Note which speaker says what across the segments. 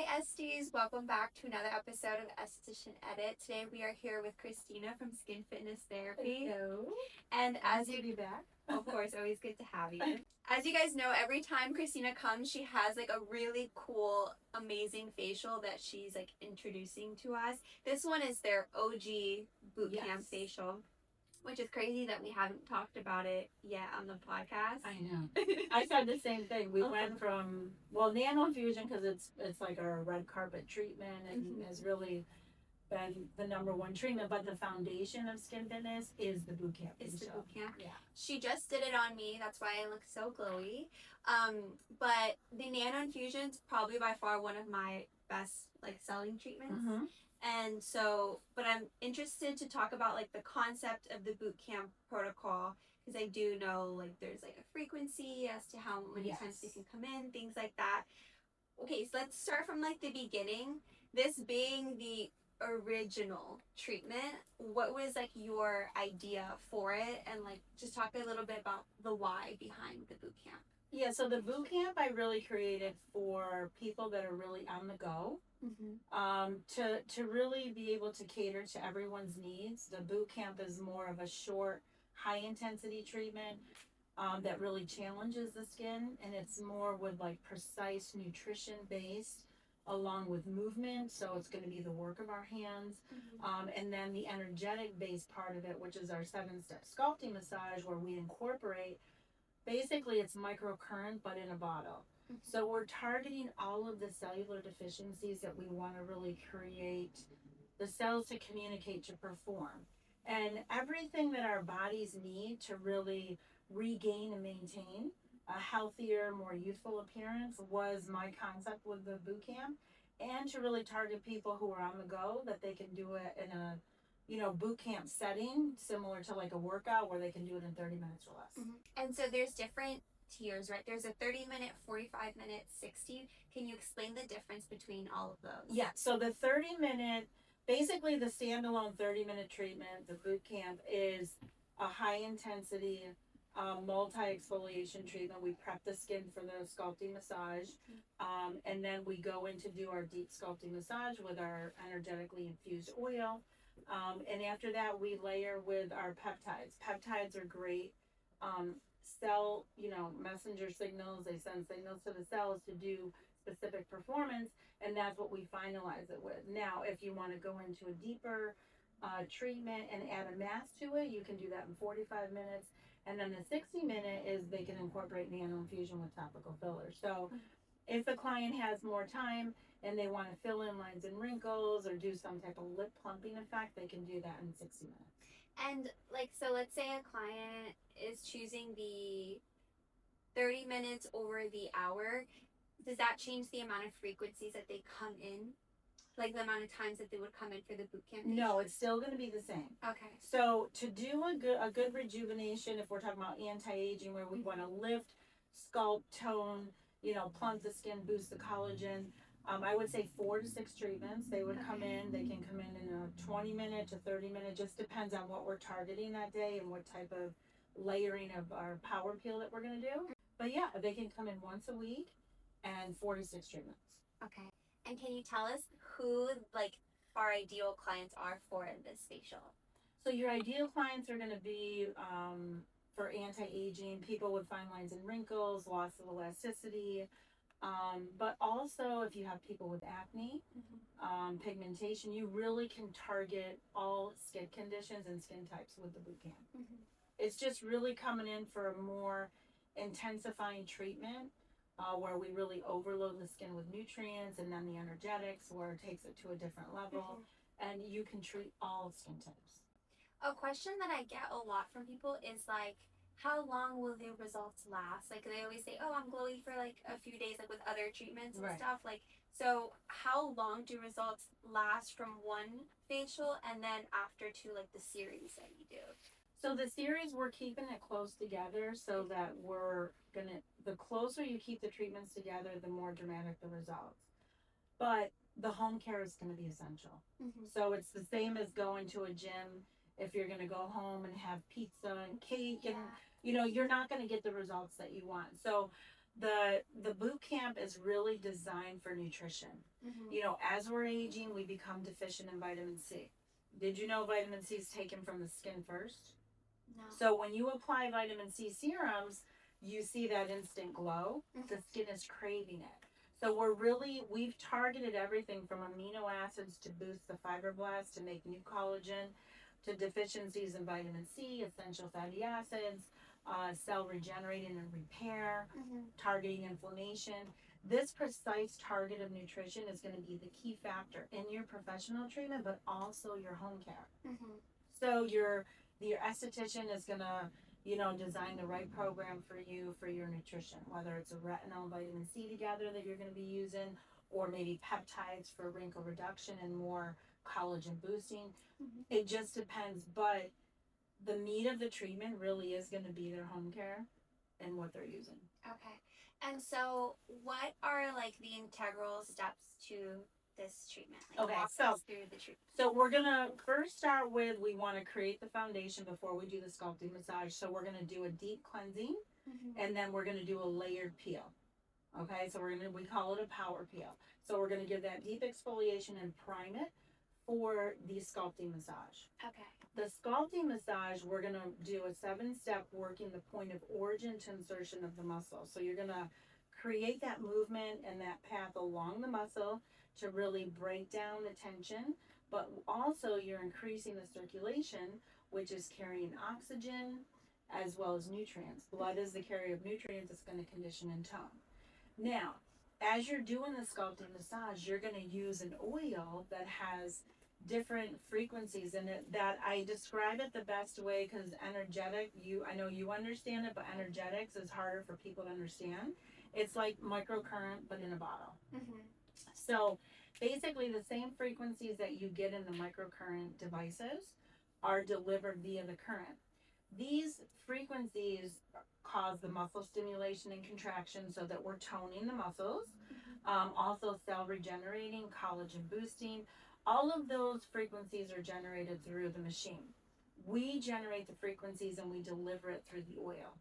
Speaker 1: Hi Esties, welcome back to another episode of Esthetician Edit. Today we are here with Christina from Skin Fitness Therapy.
Speaker 2: Hello.
Speaker 1: And as
Speaker 2: Nice to be back.
Speaker 1: of course, always good to have you. As you guys know, every time Christina comes, she has like a really cool, amazing facial that she's like introducing to us. This one is their OG boot camp facial, which is crazy that we haven't talked about it yet on the podcast.
Speaker 2: I know. I said the same thing. We went from nano infusion because it's like our red carpet treatment and has really been the number one treatment. But the foundation of skin fitness is the boot camp.
Speaker 1: Is the boot camp?
Speaker 2: Yeah.
Speaker 1: She just did it on me. That's why I look so glowy. But the nano infusion is probably by far one of my best like selling treatments.
Speaker 2: Mm-hmm.
Speaker 1: And so, but I'm interested to talk about like the concept of the boot camp protocol because I do know like there's like a frequency as to how many times they can come in, things like that. Okay, so let's start from like the beginning. This being the original treatment, what was like your idea for it, and like just talk a little bit about the why behind the boot camp.
Speaker 2: Yeah, so the boot camp I really created for people that are really on the go. To really be able to cater to everyone's needs. The boot camp is more of a short, high intensity treatment that really challenges the skin, and it's more with like precise nutrition based along with movement. So it's going to be the work of our hands, and then the energetic based part of it, which is our 7-step sculpting massage, where we incorporate basically it's microcurrent but in a bottle. So we're targeting all of the cellular deficiencies that we want to really create the cells to communicate, to perform. And everything that our bodies need to really regain and maintain a healthier, more youthful appearance was my concept with the boot camp. And to really target people who are on the go, that they can do it in a boot camp setting, similar to like a workout where they can do it in 30 minutes or less.
Speaker 1: And so there's different tiers, right? There's a 30-minute, 45-minute, 60. Can you explain the difference between all of those?
Speaker 2: Yeah, so the 30-minute, basically the standalone 30-minute treatment, the boot camp, is a high intensity multi-exfoliation treatment. We prep the skin for the sculpting massage, and then we go in to do our deep sculpting massage with our energetically infused oil. And after that, we layer with our peptides. Peptides are great cell, messenger signals. They send signals to the cells to do specific performance, and that's what we finalize it with. Now, if you want to go into a deeper treatment and add a mask to it, you can do that in 45 minutes. And then the 60-minute is they can incorporate nano infusion with topical fillers. So if the client has more time and they want to fill in lines and wrinkles or do some type of lip plumping effect, they can do that in 60 minutes.
Speaker 1: And like, so let's say a client is choosing the 30 minutes over the hour. Does that change the amount of frequencies that they come in? Like the amount of times that they would come in for the boot camp?
Speaker 2: No, it's still going to be the same.
Speaker 1: Okay.
Speaker 2: So to do a good rejuvenation, if we're talking about anti-aging, where we want to lift, sculpt, tone, plump the skin, boost the collagen, I would say 4 to 6 treatments. They would come in. They can come in a 20-minute to 30-minute. Just depends on what we're targeting that day and what type of layering of our power peel that we're going to do. But yeah, they can come in once a week and 4 to 6 treatments.
Speaker 1: Okay. And can you tell us who like our ideal clients are for this facial?
Speaker 2: So your ideal clients are going to be for anti-aging, people with fine lines and wrinkles, loss of elasticity, but also if you have people with acne, pigmentation, you really can target all skin conditions and skin types with the boot camp. It's just really coming in for a more intensifying treatment where we really overload the skin with nutrients, and then the energetics where it takes it to a different level, and you can treat all skin types.
Speaker 1: A question that I get a lot from people is like, how long will the results last? Like they always say, oh, I'm glowy for like a few days, like with other treatments and stuff. Like, so how long do results last from one facial and then after to like the series that you do?
Speaker 2: So the series, we're keeping it close together so that the closer you keep the treatments together, the more dramatic the results. But the home care is going to be essential. So it's the same as going to a gym. If you're going to go home and have pizza and cake and, you're not going to get the results that you want. So The boot camp is really designed for nutrition. You know, as we're aging, we become deficient in vitamin C. Did you know vitamin C is taken from the skin first?
Speaker 1: No.
Speaker 2: So when you apply vitamin C serums, you see that instant glow. The skin is craving it. So we've targeted everything from amino acids to boost the fibroblasts to make new collagen, to deficiencies in vitamin C, essential fatty acids, cell regenerating and repair, targeting inflammation. This precise target of nutrition is going to be the key factor in your professional treatment, but also your home care. So your esthetician is going to, you know, design the right program for you for your nutrition, whether it's a retinol and vitamin C together that you're going to be using, or maybe peptides for wrinkle reduction and more collagen boosting. It just depends, but the meat of the treatment really is going to be their home care and what they're using.
Speaker 1: Okay. And so what are like the integral steps to this treatment? Like,
Speaker 2: Okay,
Speaker 1: walk
Speaker 2: so
Speaker 1: us through the treatment.
Speaker 2: So we're gonna first start with, we want to create the foundation before we do the sculpting massage. So we're gonna do a deep cleansing, and then we're gonna do a layered peel. Okay, so we call it a power peel. So we're gonna give that deep exfoliation and prime it for the sculpting massage.
Speaker 1: Okay.
Speaker 2: The sculpting massage, we're gonna do a 7-step working the point of origin to insertion of the muscle. So you're gonna create that movement and that path along the muscle to really break down the tension, but also you're increasing the circulation, which is carrying oxygen as well as nutrients. Blood is the carrier of nutrients. It's going to condition and tone. Now, as you're doing the sculpting massage, you're going to use an oil that has different frequencies in it that I describe it the best way, because energetic, I know you understand it, but energetics is harder for people to understand. It's like microcurrent, but in a bottle. So basically the same frequencies that you get in the microcurrent devices are delivered via the current. These frequencies cause the muscle stimulation and contraction so that we're toning the muscles. Also cell regenerating, collagen boosting. All of those frequencies are generated through the machine. We generate the frequencies and we deliver it through the oil.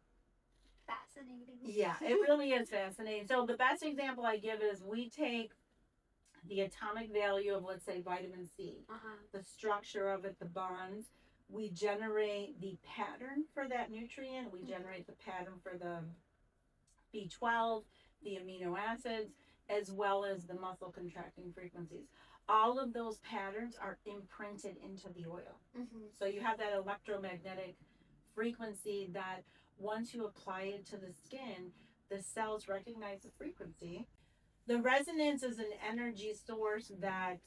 Speaker 1: Fascinating.
Speaker 2: Yeah, it really is fascinating. So the best example I give is we take the atomic value of, let's say, vitamin C, the structure of it, the bonds. We generate the pattern for that nutrient. We generate the pattern for the B12, the amino acids, as well as the muscle contracting frequencies. All of those patterns are imprinted into the oil. So you have that electromagnetic frequency that once you apply it to the skin, the cells recognize the frequency. The resonance is an energy source that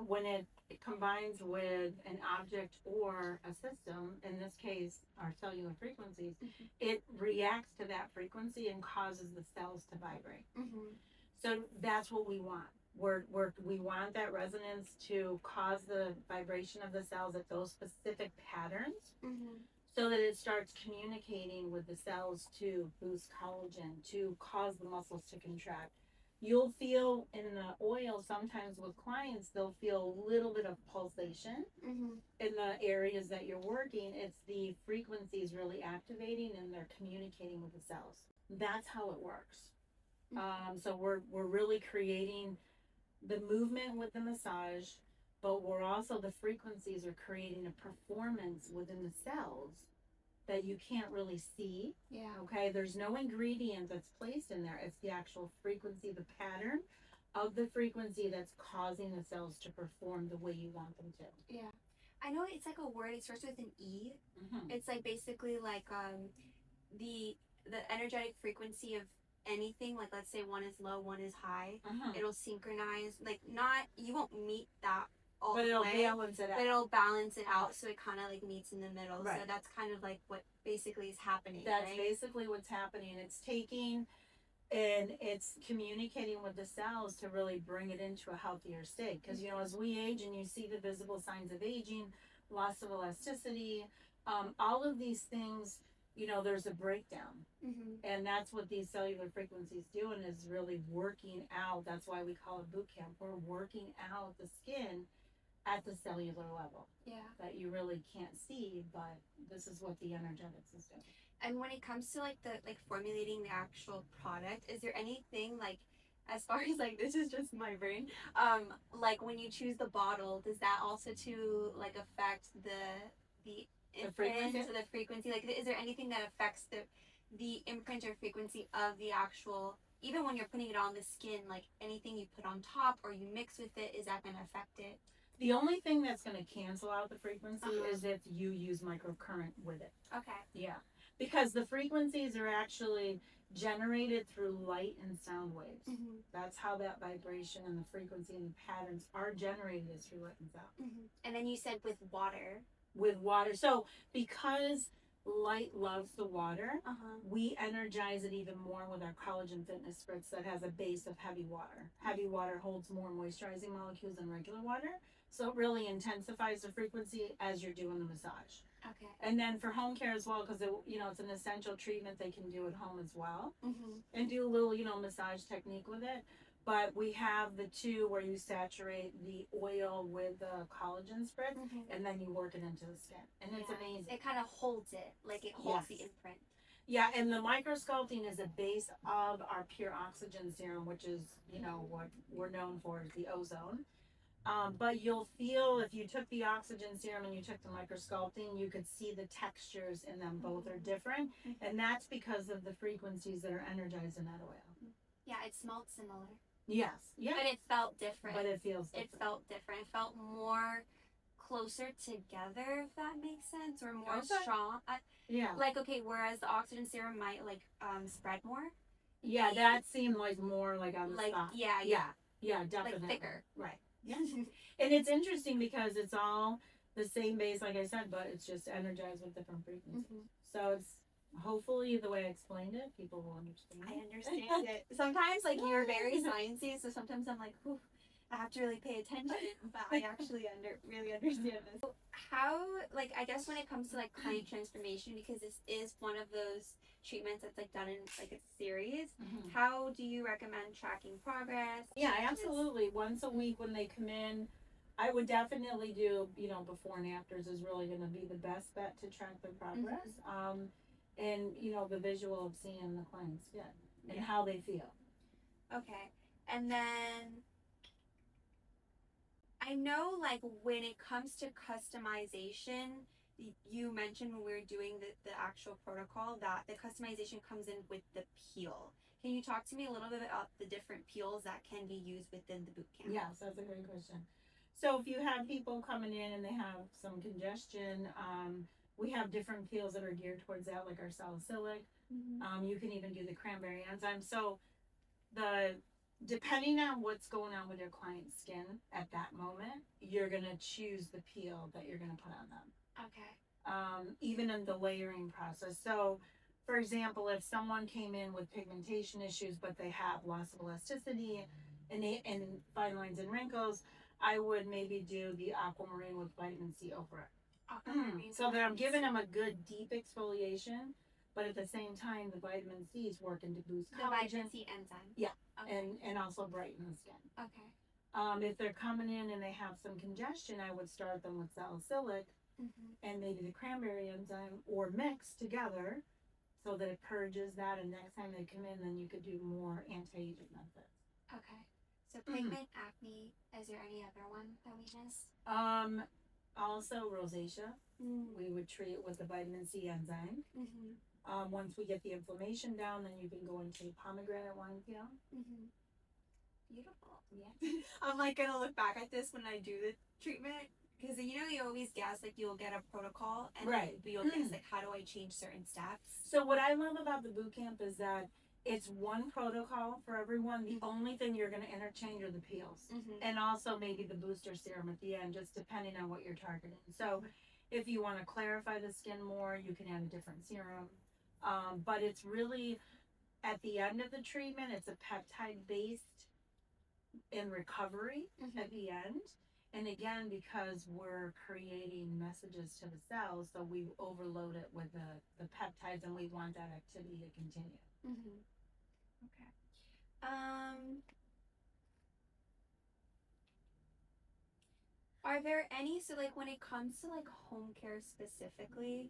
Speaker 2: when it combines with an object or a system, in this case our cellular frequencies, it reacts to that frequency and causes the cells to vibrate. So that's what we want. We want that resonance to cause the vibration of the cells at those specific patterns, so that it starts communicating with the cells to boost collagen, to cause the muscles to contract. You'll feel in the oil sometimes with clients, they'll feel a little bit of pulsation in the areas that you're working. It's the frequencies really activating and they're communicating with the cells. That's how it works. So we're really creating the movement with the massage, but we're also, the frequencies are creating a performance within the cells that you can't really see. Okay, there's no ingredient that's placed in there. It's the actual frequency, the pattern of the frequency that's causing the cells to perform the way you want them to.
Speaker 1: I know it's like a word, it starts with an E. It's like basically like the energetic frequency of anything, like let's say one is low, one is high, it'll synchronize, like not, you won't meet that all
Speaker 2: but
Speaker 1: the
Speaker 2: it'll
Speaker 1: way,
Speaker 2: balance it out.
Speaker 1: but it'll balance it out, so it kind of like meets in the middle.
Speaker 2: Right.
Speaker 1: So that's kind of like what basically is happening.
Speaker 2: That's
Speaker 1: right?
Speaker 2: basically what's happening. It's taking and it's communicating with the cells to really bring it into a healthier state. Because, you know, as we age and you see the visible signs of aging, loss of elasticity, all of these things, you know, there's a breakdown. And that's what these cellular frequencies doing, is really working out. That's why we call it boot camp. We're working out the skin at the cellular level. That you really can't see, but this is what the energetics is doing.
Speaker 1: And when it comes to like the like formulating the actual product, is there anything like as far as like this is just my brain, like when you choose the bottle, does that also to like affect the imprint or the frequency? Like is there anything that affects the imprint or frequency of the actual, even when you're putting it on the skin, like anything you put on top or you mix with it, is that gonna affect it?
Speaker 2: The only thing that's going to cancel out the frequency is if you use microcurrent with it.
Speaker 1: Okay.
Speaker 2: Yeah. Because the frequencies are actually generated through light and sound waves. That's how that vibration and the frequency and the patterns are generated, is through light and sound.
Speaker 1: And then you said with water.
Speaker 2: With water. So because light loves the water, we energize it even more with our collagen fitness spritz that has a base of heavy water. Heavy water holds more moisturizing molecules than regular water, so it really intensifies the frequency as you're doing the massage.
Speaker 1: Okay.
Speaker 2: And then for home care as well, because it's an essential treatment they can do at home as well, and do a little massage technique with it. But we have the two where you saturate the oil with the collagen spritz, and then you work it into the skin, and it's amazing.
Speaker 1: It kind of holds it, like it holds the imprint.
Speaker 2: Yeah, and the microsculpting is a base of our pure oxygen serum, which is what we're known for, is the ozone. But you'll feel, if you took the oxygen serum and you took the microsculpting, you could see the textures in them. Both are different, and that's because of the frequencies that are energized in that oil.
Speaker 1: Yeah, it smelled similar.
Speaker 2: Yes. Yeah.
Speaker 1: But it felt different.
Speaker 2: But it feels different.
Speaker 1: It felt different. It felt more closer together, if that makes sense, or more strong.
Speaker 2: Yeah.
Speaker 1: Like, okay, whereas the oxygen serum might like spread more.
Speaker 2: Yeah, that seemed like more like on the spot. Yeah, definitely.
Speaker 1: Like thicker.
Speaker 2: Right. Yeah. And it's interesting because it's all the same base, like I said, but it's just energized with different frequencies. So it's hopefully the way I explained it, people will understand.
Speaker 1: I understand it. Sometimes like you're very sciencey, so sometimes I'm like, ooh, I have to really pay attention, but I actually really understand this. So how, like, I guess when it comes to like client transformation, because this is one of those treatments that's like done in like a series, how do you recommend tracking progress?
Speaker 2: Yeah, absolutely. Once a week when they come in, I would definitely do, before and afters is really going to be the best bet to track their progress. And the visual of seeing the client's skin and how they feel.
Speaker 1: Okay. And then I know, like, when it comes to customization, you mentioned when we were doing the actual protocol that the customization comes in with the peel. Can you talk to me a little bit about the different peels that can be used within the boot camp?
Speaker 2: Yes, that's a great question. So if you have people coming in and they have some congestion, we have different peels that are geared towards that, like our salicylic. You can even do the cranberry enzyme. So depending on what's going on with your client's skin at that moment, you're going to choose the peel that you're going to put on them.
Speaker 1: Okay.
Speaker 2: Even in the layering process. So, for example, if someone came in with pigmentation issues, but they have loss of elasticity and fine lines and wrinkles, I would maybe do the aquamarine with vitamin C over it. So that I'm giving them a good deep exfoliation, but at the same time, the vitamin C is working to boost collagen.
Speaker 1: The vitamin C enzyme.
Speaker 2: Yeah, okay. and also brighten the skin.
Speaker 1: Okay.
Speaker 2: If they're coming in and they have some congestion, I would start them with salicylic and maybe the cranberry enzyme, or mix together so that it purges that. And next time they come in, then you could do more anti-aging methods.
Speaker 1: Okay. So pigment, acne. Is there any other one that we missed?
Speaker 2: Also rosacea. We would treat it with the vitamin C enzyme. Once we get the inflammation down, then you can go into pomegranate wine peel.
Speaker 1: Beautiful. Yeah. I'm like gonna look back at this when I do the treatment, because you always guess, like, you'll get a protocol and you'll guess like, how do I change certain steps.
Speaker 2: So what I love about the boot camp is that it's one protocol for everyone. The only thing you're going to interchange are the peels, and also maybe the booster serum at the end, just depending on what you're targeting. So if you want to clarify the skin more, you can add a different serum. But it's really, at the end of the treatment, it's a peptide based in recovery at the end. And again, because we're creating messages to the cells, so we overload it with the peptides, and we want that activity to continue.
Speaker 1: Okay. Are there any, so like when it comes to like home care specifically,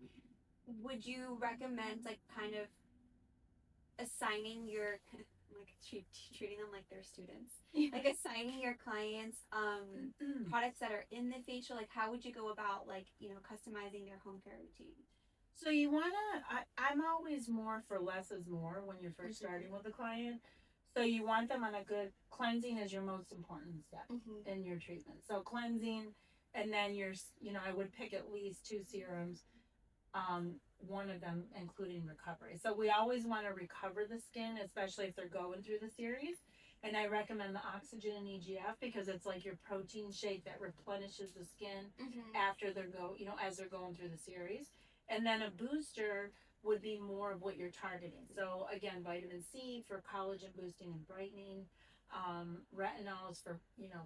Speaker 1: would you recommend like kind of assigning your like treating them like they're students, like assigning your clients products that are in the facial? Like how would you go about like customizing their home care routine?
Speaker 2: So you wanna, I'm always more for less is more when you're 1st starting with a client. So you want them on a good cleansing is your most important step in your treatment. So cleansing, and then I would pick at least 2 serums, one of them including recovery. So we always want to recover the skin, especially if they're going through the series. And I recommend the oxygen and EGF because it's like your protein shake that replenishes the skin after as they're going through the series. And then a booster would be more of what you're targeting. So again, vitamin C for collagen boosting and brightening, retinols for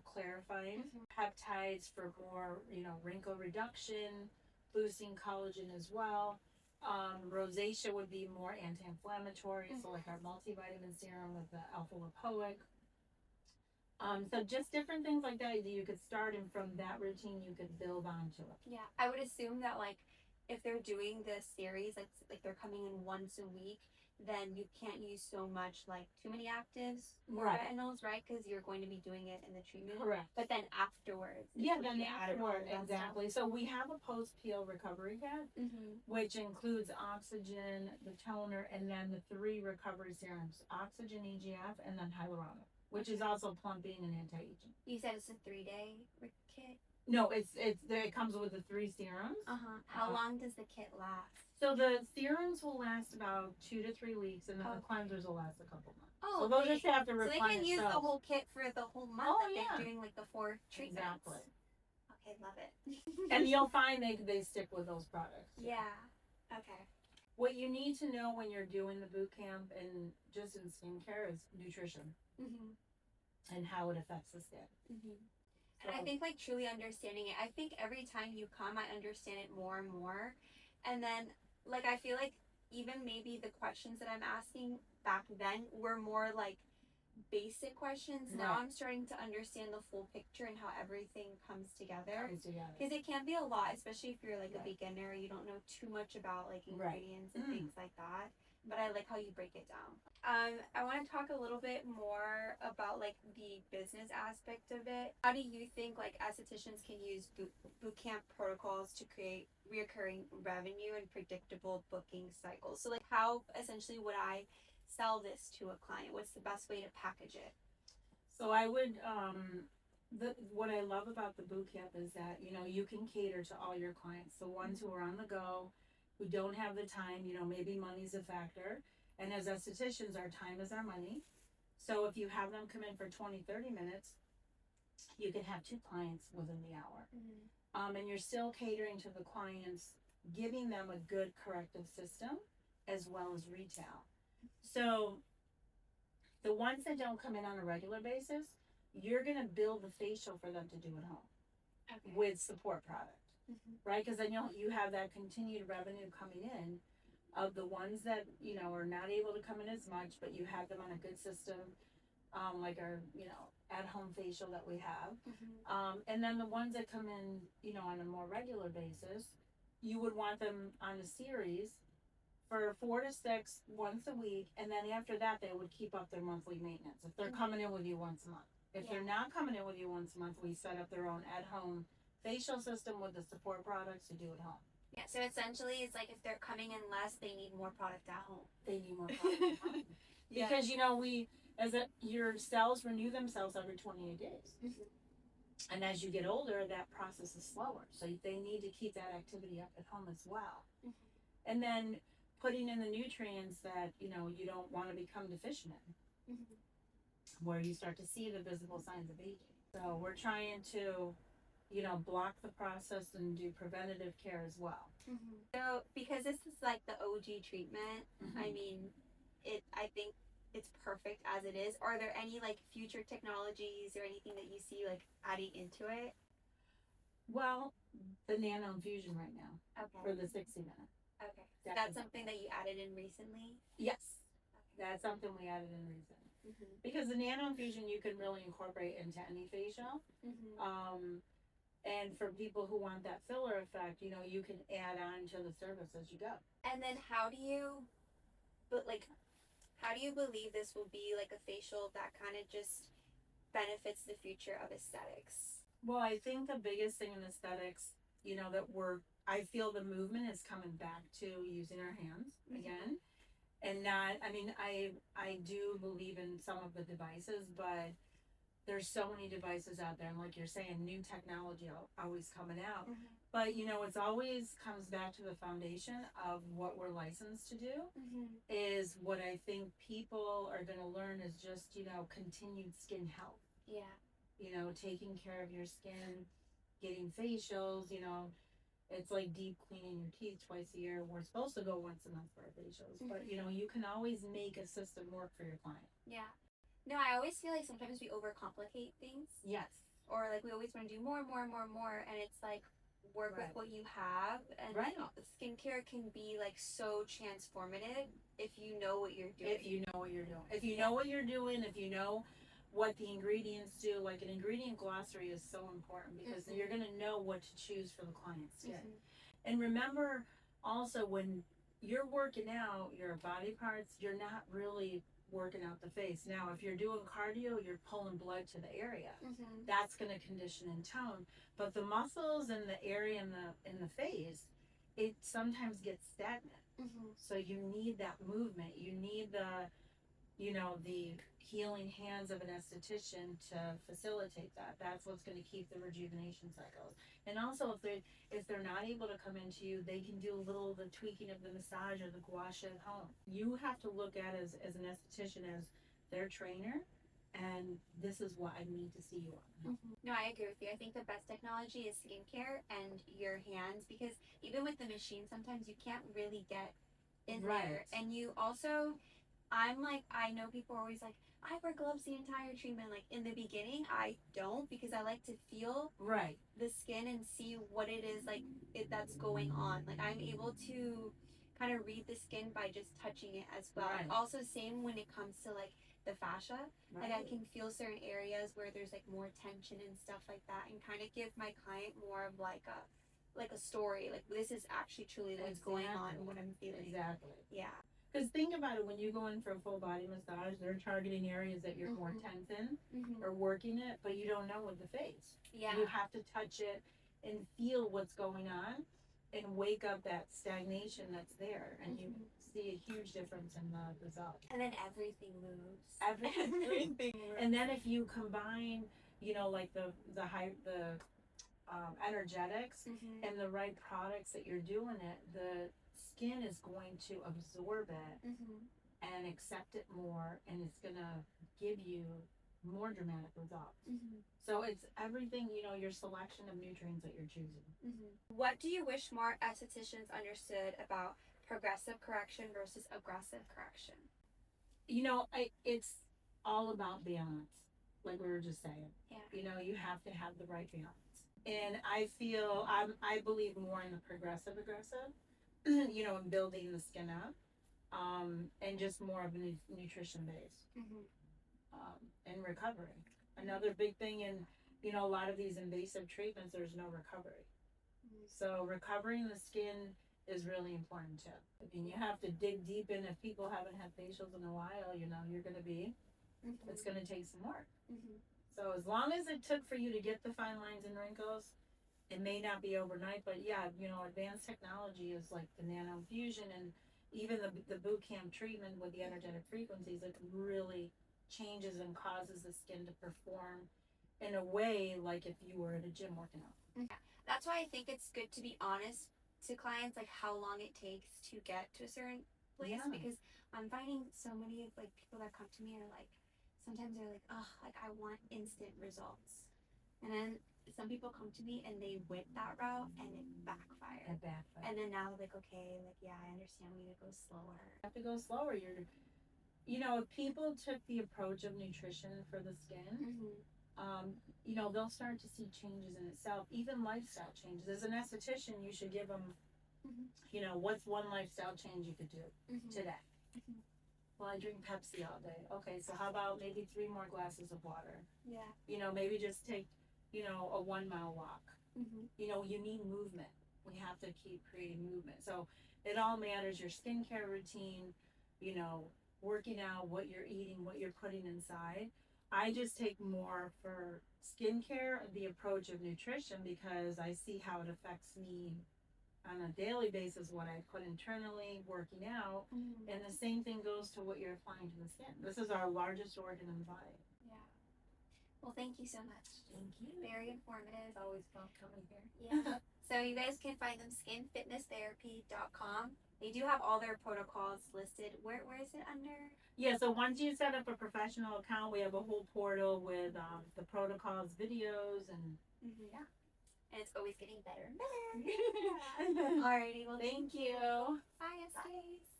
Speaker 2: clarifying, peptides for more wrinkle reduction, boosting collagen as well. Rosacea would be more anti-inflammatory, so like our multivitamin serum with the alpha lipoic. So just different things like that you could start, and from that routine you could build onto it.
Speaker 1: Yeah, I would assume that like if they're doing this series, like they're coming in once a week, then you can't use so much like too many actives or retinols, right? Because you're going to be doing it in the treatment.
Speaker 2: Correct.
Speaker 1: But then afterwards.
Speaker 2: Then afterward, exactly. So we have a post-peel recovery kit, which includes oxygen, the toner, and then the 3 recovery serums: oxygen, EGF, and then hyaluronic, which is also plumping and anti-aging.
Speaker 1: You said it's a 3-day kit?
Speaker 2: No, it comes with the 3 serums.
Speaker 1: How long does the kit last?
Speaker 2: So the serums will last about 2 to 3 weeks, and then the cleansers will last a couple months.
Speaker 1: Oh,
Speaker 2: so they'll just have to replenish.
Speaker 1: So they can use the whole kit for the whole month if they're doing like the 4 treatments.
Speaker 2: Exactly.
Speaker 1: Okay, love it.
Speaker 2: And you'll find they stick with those products.
Speaker 1: Yeah. Okay.
Speaker 2: What you need to know when you're doing the boot camp and just in skincare is nutrition and how it affects the skin.
Speaker 1: And I think like truly understanding it. I think every time you come, I understand it more and more. And then like I feel like even maybe the questions that I'm asking back then were more like basic questions. Now I'm starting to understand the full picture and how everything comes together. Because it can be a lot, especially if you're like a beginner, you don't know too much about like ingredients and things like that. But I like how you break it down. I want to talk a little bit more about like the business aspect of it. How do you think like estheticians can use boot camp protocols to create reoccurring revenue and predictable booking cycles? So like how essentially would I sell this to a client? What's the best way to package it?
Speaker 2: So I would what I love about the boot camp is that you can cater to all your clients, the ones who are on the go, who don't have the time, maybe money's a factor. And as estheticians, our time is our money. So if you have them come in for 20-30 minutes, you can have 2 clients within the hour. And you're still catering to the clients, giving them a good corrective system as well as retail. So the ones that don't come in on a regular basis, you're going to build the facial for them to do at home with support product. Right? Because then you have that continued revenue coming in of the ones that, are not able to come in as much, but you have them on a good system, like our, at-home facial that we have. And then the ones that come in, on a more regular basis, you would want them on a series for 4 to 6 once a week. And then after that, they would keep up their monthly maintenance if they're coming in with you once a month. If they're not coming in with you once a month, we set up their own at-home facial system with the support products to do at home.
Speaker 1: Yeah, so essentially it's like if they're coming in less, they need more product at home.
Speaker 2: They need more product at home. Because, your cells renew themselves every 28 days. And as you get older, that process is slower. So they need to keep that activity up at home as well. And then putting in the nutrients that, you don't want to become deficient in. Where you start to see the visible signs of aging. So we're trying to block the process and do preventative care as well.
Speaker 1: So because this is like the OG treatment, I mean, I think it's perfect as it is. Are there any like future technologies or anything that you see like adding into it?
Speaker 2: Well, the nano infusion right now for the 60 minute.
Speaker 1: Okay. So that's something that you added in recently?
Speaker 2: Yes. That's something we added in recently. Because the nano infusion you can really incorporate into any facial. And for people who want that filler effect, you know, you can add on to the service as you go.
Speaker 1: And then how do you, but like, how do you believe this will be like a facial that kind of just benefits the future of aesthetics?
Speaker 2: Well, I think the biggest thing in aesthetics, you know, I feel the movement is coming back to using our hands again. And not, I mean, I do believe in some of the devices, but there's so many devices out there, and like you're saying, new technology always coming out. But you know, it's always comes back to the foundation of what we're licensed to do. Is what I think people are going to learn is just, you know, continued skin health.
Speaker 1: Yeah.
Speaker 2: You know, taking care of your skin, getting facials. You know, it's like deep cleaning your teeth twice a year. We're supposed to go once a month for our facials, but you know, you can always make a system work for your client.
Speaker 1: Yeah. No, I always feel like sometimes we overcomplicate things.
Speaker 2: Yes.
Speaker 1: Or like we always want to do more and more and more and more, and it's like work with what you have, and skincare can be like so transformative if you know what you're doing.
Speaker 2: If you know what you're doing. If you know what you're doing, if you know what the ingredients do, like an ingredient glossary is so important because you're going to know what to choose for the client's skin. And remember also, when you're working out your body parts, you're not really working out the face. Now, if you're doing cardio, you're pulling blood to the area. That's going to condition and tone. But the muscles and the area in the face, it sometimes gets stagnant. So you need that movement. You need the, you know, the healing hands of an esthetician to facilitate that. That's what's going to keep the rejuvenation cycles. And also, if they're not able to come into you, they can do a little of the tweaking of the massage or the gua sha at home. You have to look at as an esthetician as their trainer, and this is what I need to see you on.
Speaker 1: No, I agree with you. I think the best technology is skincare and your hands, because even with the machine, sometimes you can't really get in there. And you also, I know people are always like, I wear gloves the entire treatment. Like in the beginning, I don't, because I like to feel the skin and see what it is like that's going on. Like I'm able to kind of read the skin by just touching it as well. Also, same when it comes to like the fascia. Like I can feel certain areas where there's like more tension and stuff like that, and kind of give my client more of like a story. Like this is actually truly what's going on and what I'm feeling. Yeah.
Speaker 2: Because think about it, when you go in for a full body massage, they're targeting areas that you're more tense in or working it, but you don't know with the face. You have to touch it and feel what's going on and wake up that stagnation that's there, and you see a huge difference in the result.
Speaker 1: And then everything moves.
Speaker 2: Everything moves. And then if you combine, you know, like the energetics and the right products that you're doing it, the skin is going to absorb it and accept it more, and it's gonna give you more dramatic results. So it's everything, you know, your selection of nutrients that you're choosing.
Speaker 1: What do you wish more estheticians understood about progressive correction versus aggressive correction?
Speaker 2: You know, it's all about balance, like we were just saying. You know, you have to have the right balance. And I feel I believe more in the aggressive, you know, in building the skin up, and just more of a nutrition base, and recovery. Another big thing in, you know, a lot of these invasive treatments, there's no recovery. So recovering the skin is really important too. I mean, you have to dig deep in. If people haven't had facials in a while, you know, you're going to be, it's going to take some work. So as long as it took for you to get the fine lines and wrinkles, it may not be overnight, but yeah, you know, advanced technology is like the nano infusion, and even the boot camp treatment with the energetic frequencies, it really changes and causes the skin to perform in a way like if you were at a gym working out.
Speaker 1: That's why I think it's good to be honest to clients, like how long it takes to get to a certain place, because I'm finding so many like people that come to me are like, sometimes they're like, oh, like I want instant results, and then some people come to me and they went that route and it backfired. And then now they're like, okay, like yeah, I understand, we need to go slower.
Speaker 2: You have to go slower. You know, if people took the approach of nutrition for the skin, you know, they'll start to see changes in itself, even lifestyle changes. As an esthetician, you should give them, you know, what's one lifestyle change you could do today? Well, I drink Pepsi all day. Okay, so how about maybe 3 more glasses of water? You know, maybe just take, you know, a 1 mile walk. You know, you need movement. We have to keep creating movement. So it all matters, your skincare routine, you know, working out, what you're eating, what you're putting inside. I just take more for skincare the approach of nutrition because I see how it affects me on a daily basis, what I put internally, working out, and the same thing goes to what you're applying to the skin. This is our largest organ in the body.
Speaker 1: Yeah. Well, thank you so much.
Speaker 2: Thank you.
Speaker 1: Very informative.
Speaker 2: It's always fun coming here.
Speaker 1: Yeah. So you guys can find them skinfitnesstherapy.com. They do have all their protocols listed. Where is it under?
Speaker 2: Yeah, so once you set up a professional account, we have a whole portal with the protocols, videos, and yeah.
Speaker 1: And it's always getting better and better. Alrighty, well,
Speaker 2: Thank you.
Speaker 1: Bye, SKs.